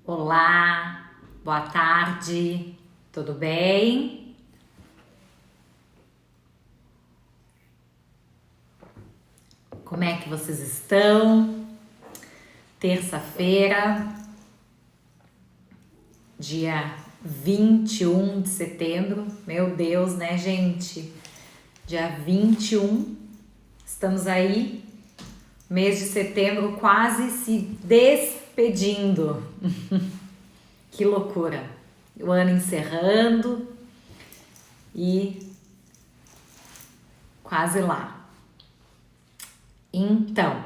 Olá, boa tarde, tudo bem? Como é que vocês estão? Terça-feira, dia 21 de setembro, meu Deus, né, gente? Dia 21, estamos aí, mês de setembro quase se despedindo. Que loucura! O ano encerrando e quase lá. Então,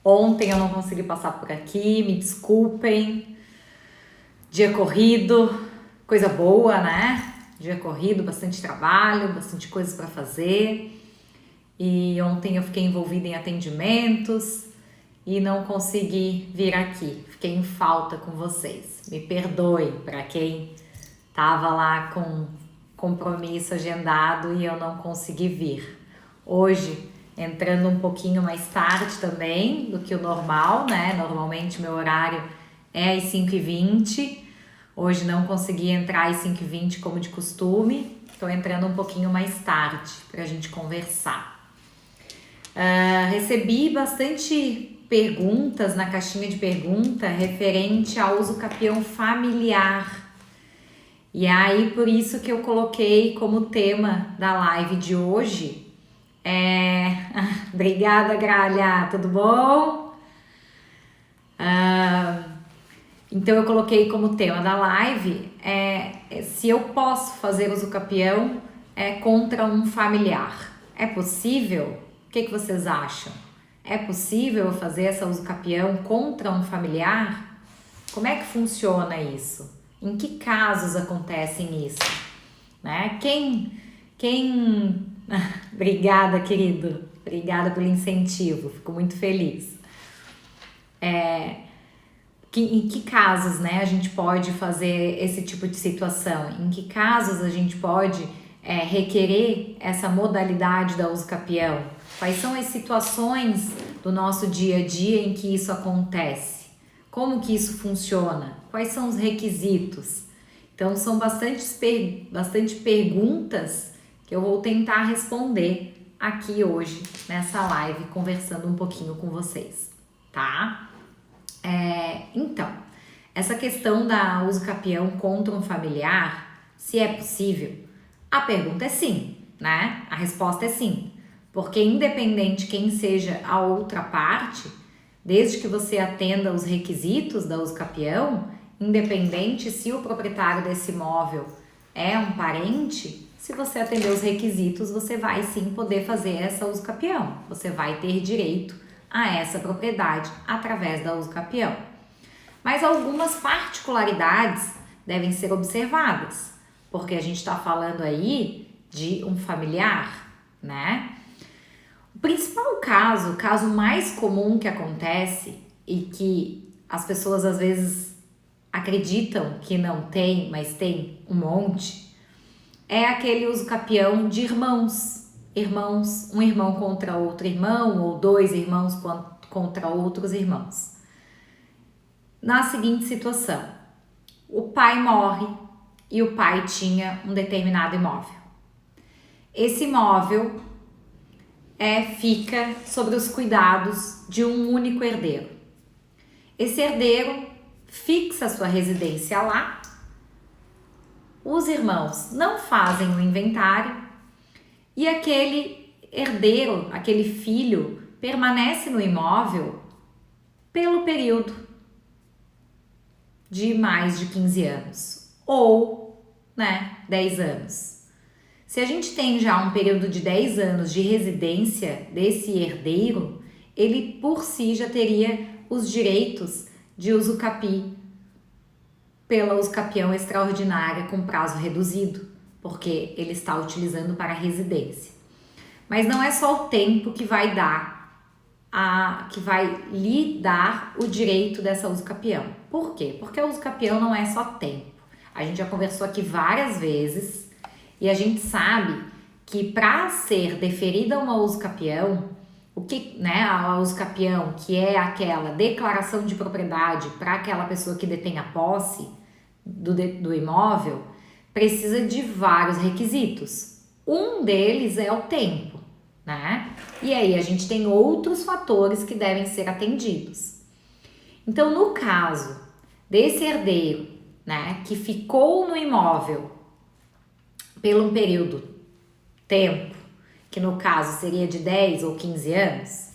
ontem eu não consegui passar por aqui, me desculpem. Dia corrido, coisa boa, né? Dia corrido, bastante trabalho, bastante coisas para fazer. E ontem eu fiquei envolvida em atendimentos e não consegui vir aqui. Fiquei em falta com vocês. Me perdoe para quem tava lá com compromisso agendado e eu não consegui vir. Hoje, entrando um pouquinho mais tarde também do que o normal, né? Normalmente meu horário é às 5h20. Hoje não consegui entrar às 5h20 como de costume. Estou entrando um pouquinho mais tarde para a gente conversar. Recebi bastante perguntas na caixinha de pergunta referente ao uso capião familiar. E aí, por isso que eu coloquei como tema da live de hoje. Obrigada, Gralha, tudo bom? Então, eu coloquei como tema da live se eu posso fazer uso capião contra um familiar. É possível? O que vocês acham? É possível eu fazer essa uso capião contra um familiar? Como é que funciona isso? Em que casos acontecem isso? Né? Obrigada, querido. Obrigada pelo incentivo. Fico muito feliz. Em que casos, né, a gente pode fazer esse tipo de situação? Em que casos a gente pode requerer essa modalidade da uso capião? Quais são as situações do nosso dia a dia em que isso acontece? Como que isso funciona? Quais são os requisitos? Então, são bastante perguntas que eu vou tentar responder aqui hoje, nessa live, conversando um pouquinho com vocês, tá? Então, essa questão da uso capião contra um familiar, se é possível, a pergunta é sim, né? A resposta é sim. Porque independente quem seja a outra parte, desde que você atenda os requisitos da uso capião, independente se o proprietário desse imóvel é um parente, se você atender os requisitos, você vai sim poder fazer essa uso capião. Você vai ter direito a essa propriedade através da uso capião. Mas algumas particularidades devem ser observadas, porque a gente está falando aí de um familiar, né? O principal caso, o caso mais comum que acontece e que as pessoas às vezes acreditam que não tem, mas tem um monte, é aquele uso capião de irmãos, um irmão contra outro irmão ou dois irmãos contra outros irmãos. Na seguinte situação, o pai morre e o pai tinha um determinado imóvel. Esse imóvel fica sobre os cuidados de um único herdeiro. Esse herdeiro fixa sua residência lá, os irmãos não fazem o inventário e aquele herdeiro, aquele filho, permanece no imóvel pelo período de mais de 15 anos ou, 10 anos. Se a gente tem já um período de 10 anos de residência desse herdeiro, ele por si já teria os direitos de usucapi pela usucapião extraordinária com prazo reduzido, porque ele está utilizando para residência. Mas não é só o tempo que vai lhe dar o direito dessa usucapião. Por quê? Porque a usucapião não é só tempo. A gente já conversou aqui várias vezes e a gente sabe que para ser deferida uma usucapião, O que, né, a uso capião, que é aquela declaração de propriedade para aquela pessoa que detém a posse do imóvel, precisa de vários requisitos. Um deles é o tempo, né? E aí a gente tem outros fatores que devem ser atendidos. Então, no caso desse herdeiro, né, que ficou no imóvel pelo um tempo, que no caso seria de 10 ou 15 anos,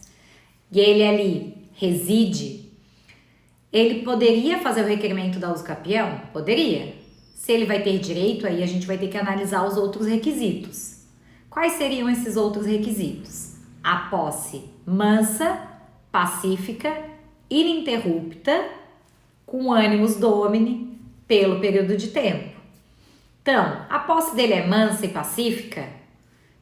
e ele ali reside, ele poderia fazer o requerimento da uso capião? Poderia. Se ele vai ter direito, aí a gente vai ter que analisar os outros requisitos. Quais seriam esses outros requisitos? A posse mansa, pacífica, ininterrupta, com ânimos domini, pelo período de tempo. Então, a posse dele é mansa e pacífica?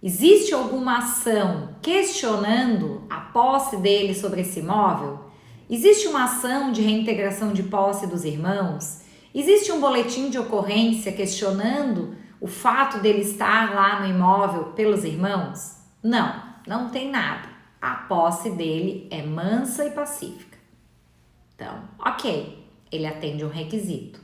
Existe alguma ação questionando a posse dele sobre esse imóvel? Existe uma ação de reintegração de posse dos irmãos? Existe um boletim de ocorrência questionando o fato dele estar lá no imóvel pelos irmãos? Não, não tem nada. A posse dele é mansa e pacífica. Então, ok, ele atende um requisito.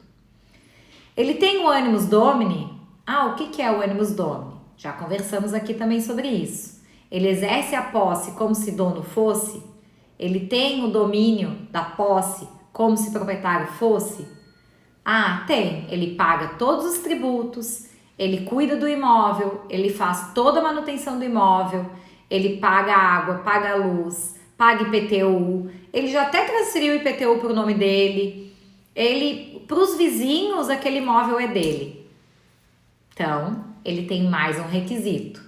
Ele tem o animus domini? O que é o animus domini? Já conversamos aqui também sobre isso. Ele exerce a posse como se dono fosse? Ele tem o domínio da posse como se proprietário fosse? Tem. Ele paga todos os tributos, ele cuida do imóvel, ele faz toda a manutenção do imóvel, ele paga água, paga luz, paga IPTU, ele já até transferiu o IPTU para o nome dele, para os vizinhos aquele imóvel é dele. Então, ele tem mais um requisito.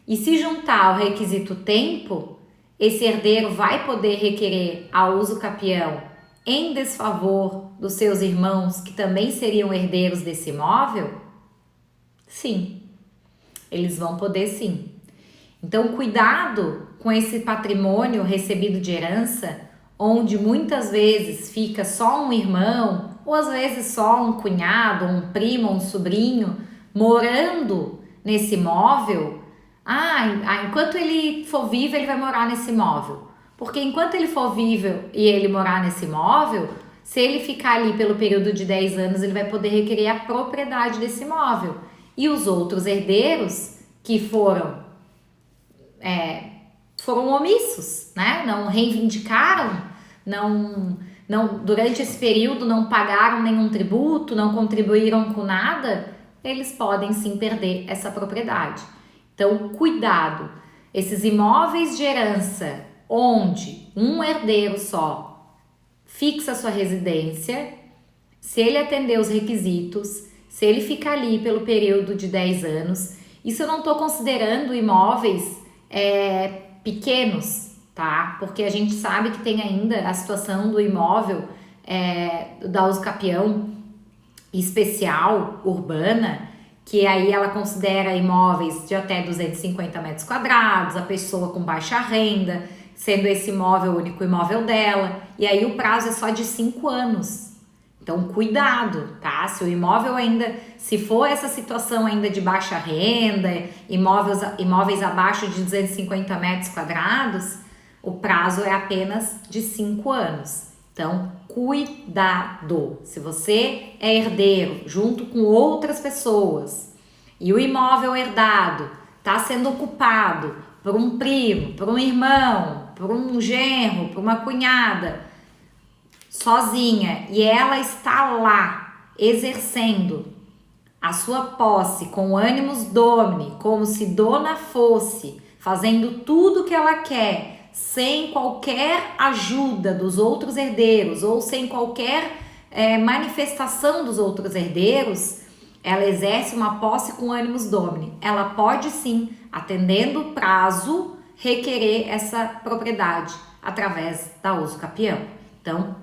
E se juntar ao requisito tempo, esse herdeiro vai poder requerer a uso capião em desfavor dos seus irmãos que também seriam herdeiros desse imóvel? Sim, eles vão poder sim. Então, cuidado com esse patrimônio recebido de herança, onde muitas vezes fica só um irmão, ou às vezes só um cunhado, um primo, um sobrinho, morando nesse imóvel. Enquanto ele for vivo, ele vai morar nesse imóvel. Porque enquanto ele for vivo e ele morar nesse imóvel, se ele ficar ali pelo período de 10 anos, ele vai poder requerer a propriedade desse imóvel. E os outros herdeiros que foram omissos, né? Não reivindicaram, não durante esse período não pagaram nenhum tributo, não contribuíram com nada, eles podem sim perder essa propriedade. Então, cuidado, esses imóveis de herança onde um herdeiro só fixa sua residência, se ele atender os requisitos, se ele ficar ali pelo período de 10 anos, isso eu não estou considerando imóveis pequenos, tá? Porque a gente sabe que tem ainda a situação do imóvel da uso capião especial, urbana, que aí ela considera imóveis de até 250 metros quadrados, a pessoa com baixa renda, sendo esse imóvel o único imóvel dela, e aí o prazo é só de 5 anos. Então, cuidado, tá? Se o imóvel se for essa situação ainda de baixa renda, imóveis abaixo de 250 metros quadrados, o prazo é apenas de 5 anos. Então, cuidado. Se você é herdeiro junto com outras pessoas e o imóvel herdado está sendo ocupado por um primo, por um irmão, por um genro, por uma cunhada, sozinha, e ela está lá exercendo a sua posse com animus domini, como se dona fosse, fazendo tudo o que ela quer, sem qualquer ajuda dos outros herdeiros ou sem qualquer manifestação dos outros herdeiros, ela exerce uma posse com animus domini. Ela pode sim, atendendo o prazo, requerer essa propriedade através da uso capião. Então,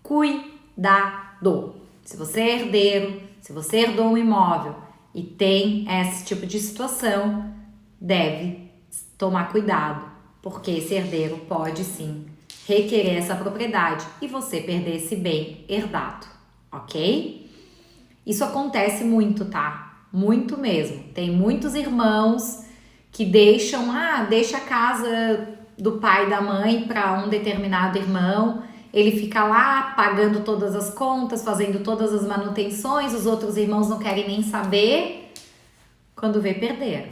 cuidado. Se você é herdeiro, se você herdou um imóvel e tem esse tipo de situação, deve tomar cuidado, porque esse herdeiro pode sim requerer essa propriedade e você perder esse bem herdado, ok? Isso acontece muito, tá? Muito mesmo. Tem muitos irmãos que deixa a casa do pai e da mãe para um determinado irmão, ele fica lá pagando todas as contas, fazendo todas as manutenções, os outros irmãos não querem nem saber, quando vê, perder.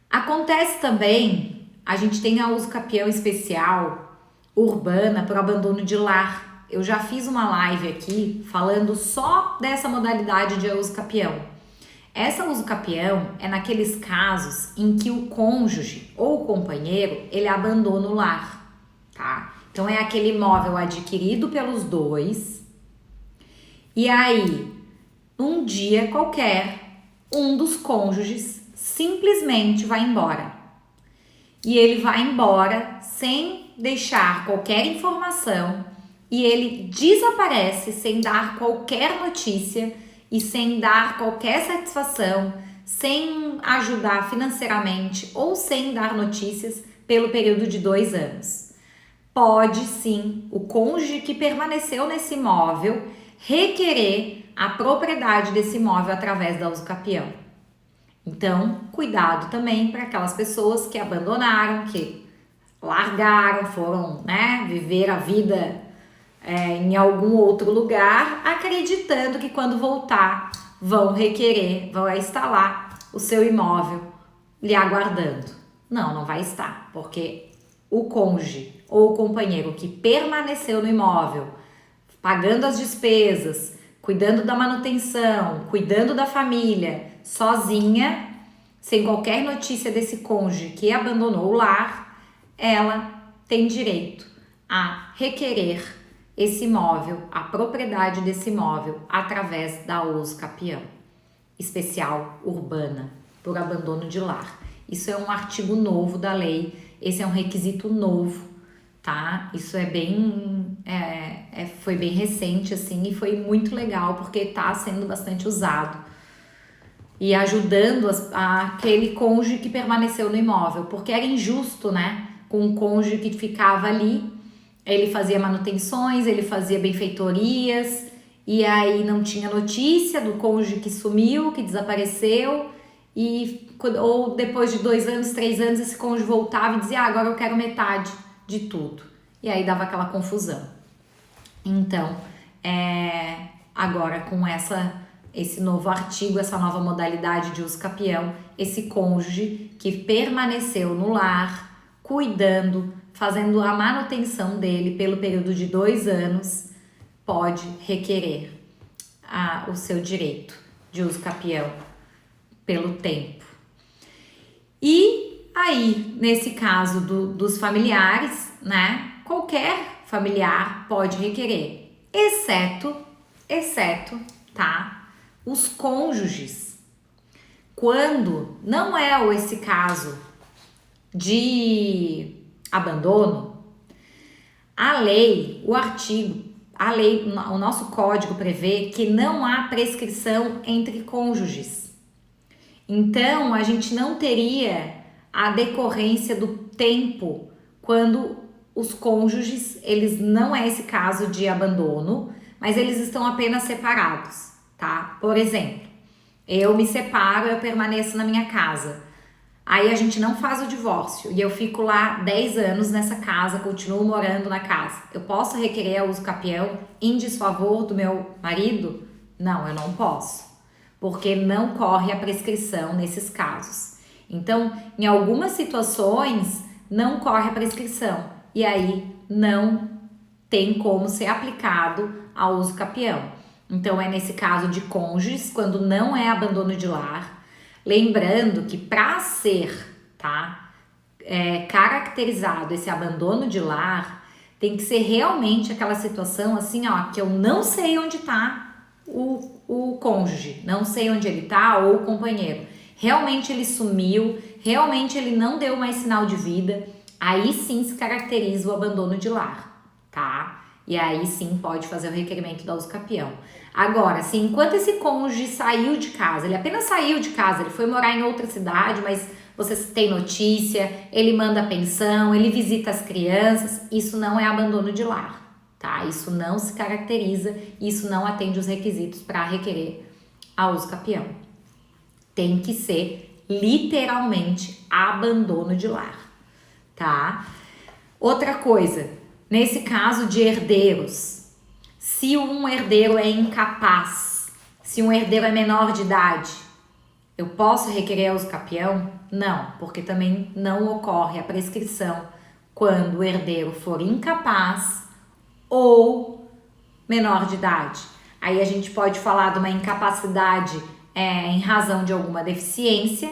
Acontece também, a gente tem a usucapião especial urbana para o abandono de lar. Eu já fiz uma live aqui falando só dessa modalidade de usucapião. Essa usucapião é naqueles casos em que o cônjuge ou o companheiro, ele abandona o lar, tá? Então é aquele imóvel adquirido pelos dois e aí, um dia qualquer, um dos cônjuges simplesmente vai embora. E ele vai embora sem deixar qualquer informação e ele desaparece sem dar qualquer notícia e sem dar qualquer satisfação, sem ajudar financeiramente ou sem dar notícias pelo período de 2 anos. Pode sim o cônjuge que permaneceu nesse imóvel requerer a propriedade desse imóvel através da usucapião. Então, cuidado também para aquelas pessoas que abandonaram, que largaram, foram, viver a vida em algum outro lugar, acreditando que quando voltar vão requerer, vão estar lá o seu imóvel lhe aguardando. Não, não vai estar, porque o cônjuge ou o companheiro que permaneceu no imóvel, pagando as despesas, cuidando da manutenção, cuidando da família, sozinha, sem qualquer notícia desse cônjuge que abandonou o lar, ela tem direito a requerer esse imóvel, a propriedade desse imóvel, através da usucapião especial urbana por abandono de lar. Isso é um artigo novo da lei, esse é um requisito novo, tá? Isso é bem, foi bem recente, assim, e foi muito legal, porque tá sendo bastante usado e ajudando aquele cônjuge que permaneceu no imóvel, porque era injusto, com o cônjuge que ficava ali. Ele fazia manutenções, ele fazia benfeitorias e aí não tinha notícia do cônjuge que sumiu, que desapareceu ou depois de 2 anos, 3 anos esse cônjuge voltava e dizia agora eu quero metade de tudo. E aí dava aquela confusão. Então, agora com esse novo artigo, essa nova modalidade de usucapião, esse cônjuge que permaneceu no lar, cuidando, fazendo a manutenção dele pelo período de 2 anos, pode requerer o seu direito de usucapião pelo tempo. E aí, nesse caso dos familiares, qualquer familiar pode requerer, exceto, tá? Os cônjuges. Quando não é esse caso de abandono, o nosso código prevê que não há prescrição entre cônjuges. Então, a gente não teria a decorrência do tempo quando os cônjuges, eles não é esse caso de abandono, mas eles estão apenas separados, tá? Por exemplo, eu me separo, eu permaneço na minha casa. Aí a gente não faz o divórcio e eu fico lá 10 anos nessa casa, continuo morando na casa. Eu posso requerer a usucapião em desfavor do meu marido? Não, eu não posso, porque não corre a prescrição nesses casos. Então, em algumas situações, não corre a prescrição e aí não tem como ser aplicado a usucapião. Então, é nesse caso de cônjuges, quando não é abandono de lar. Lembrando que para ser caracterizado esse abandono de lar, tem que ser realmente aquela situação assim, que eu não sei onde está o cônjuge, não sei onde ele está ou o companheiro. Realmente ele sumiu, realmente ele não deu mais sinal de vida, aí sim se caracteriza o abandono de lar, tá? E aí sim pode fazer o requerimento da usucapião. Agora, se enquanto esse cônjuge saiu de casa, ele apenas saiu de casa, ele foi morar em outra cidade, mas você tem notícia, ele manda pensão, ele visita as crianças, isso não é abandono de lar, tá? Isso não se caracteriza, isso não atende os requisitos para requerer a usucapião. Tem que ser literalmente abandono de lar. tá? Outra coisa, nesse caso de herdeiros, se um herdeiro é incapaz, se um herdeiro é menor de idade, eu posso requerer uso capião? Não, porque também não ocorre a prescrição quando o herdeiro for incapaz ou menor de idade. Aí a gente pode falar de uma incapacidade em razão de alguma deficiência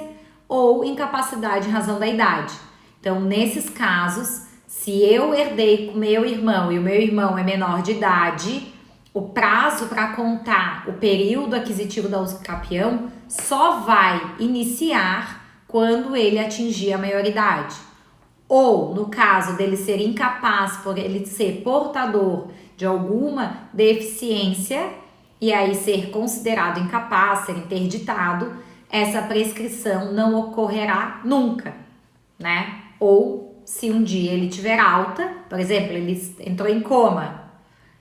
ou incapacidade em razão da idade. Então, nesses casos, se eu herdei com meu irmão e o meu irmão é menor de idade, o prazo para contar o período aquisitivo da usucapião só vai iniciar quando ele atingir a maioridade. Ou, no caso dele ser incapaz, por ele ser portador de alguma deficiência e aí ser considerado incapaz, ser interditado, essa prescrição não ocorrerá nunca, né? Ou se um dia ele tiver alta, por exemplo, ele entrou em coma,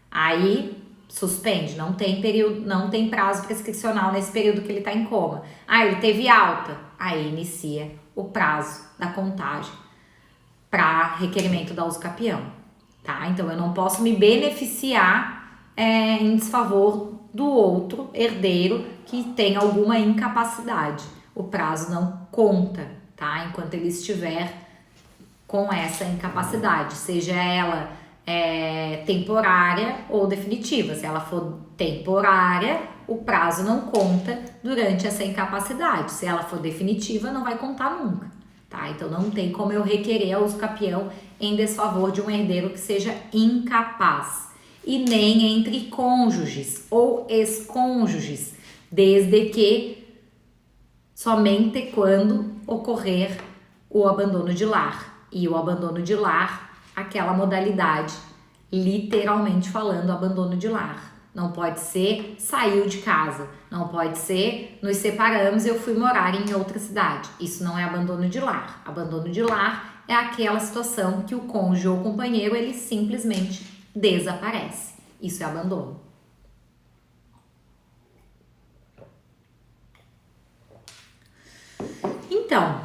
aí suspende, não tem período, não tem prazo prescricional nesse período que ele está em coma. Ele teve alta, aí inicia o prazo da contagem para requerimento da usucapião, tá? Então eu não posso me beneficiar em desfavor do outro herdeiro que tem alguma incapacidade. O prazo não conta, tá? Enquanto ele estiver com essa incapacidade, seja ela temporária ou definitiva. Se ela for temporária, o prazo não conta durante essa incapacidade. Se ela for definitiva, não vai contar nunca, tá? Então não tem como eu requerer a usucapião em desfavor de um herdeiro que seja incapaz. E nem entre cônjuges ou ex-cônjuges, desde que somente quando ocorrer o abandono de lar. E o abandono de lar, aquela modalidade, literalmente falando, abandono de lar. Não pode ser saiu de casa, não pode ser nos separamos e eu fui morar em outra cidade. Isso não é abandono de lar. Abandono de lar é aquela situação que o cônjuge ou companheiro ele simplesmente desaparece. Isso é abandono. Então,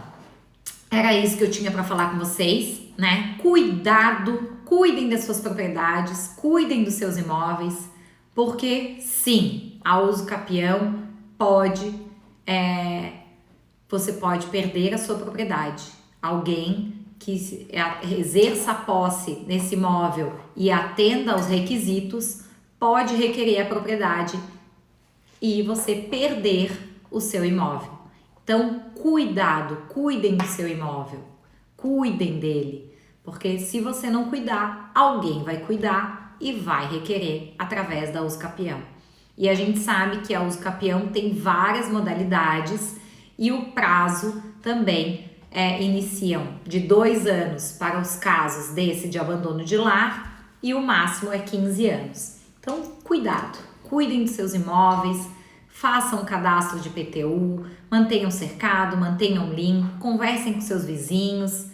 era isso que eu tinha para falar com vocês, né? Cuidado, cuidem das suas propriedades, cuidem dos seus imóveis, porque sim, a usucapião pode, você pode perder a sua propriedade. Alguém que exerça a posse nesse imóvel e atenda aos requisitos pode requerer a propriedade e você perder o seu imóvel. Então, cuidado, cuidem do seu imóvel, cuidem dele, porque se você não cuidar, alguém vai cuidar e vai requerer através da usucapião. E a gente sabe que a usucapião tem várias modalidades e o prazo também iniciam de 2 anos para os casos desse de abandono de lar e o máximo é 15 anos. Então, cuidado, cuidem dos seus imóveis, façam um cadastro de PTU, mantenham cercado, mantenham limpo, conversem com seus vizinhos,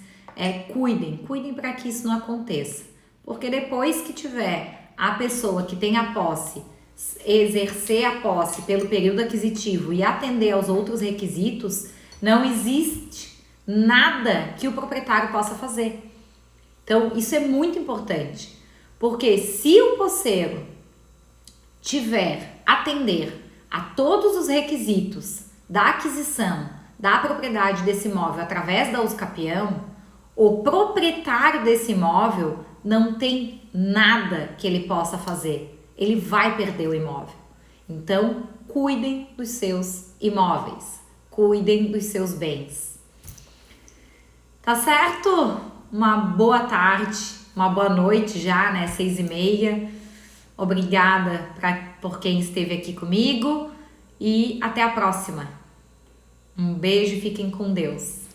cuidem para que isso não aconteça. Porque depois que tiver a pessoa que tem a posse, exercer a posse pelo período aquisitivo e atender aos outros requisitos, não existe nada que o proprietário possa fazer. Então, isso é muito importante, porque se o posseiro atender a todos os requisitos da aquisição da propriedade desse imóvel através da usucapião, o proprietário desse imóvel não tem nada que ele possa fazer. Ele vai perder o imóvel. Então, cuidem dos seus imóveis, cuidem dos seus bens. Tá certo? Uma boa tarde, uma boa noite já, né? 6h30. Obrigada por quem esteve aqui comigo e até a próxima. Um beijo e fiquem com Deus.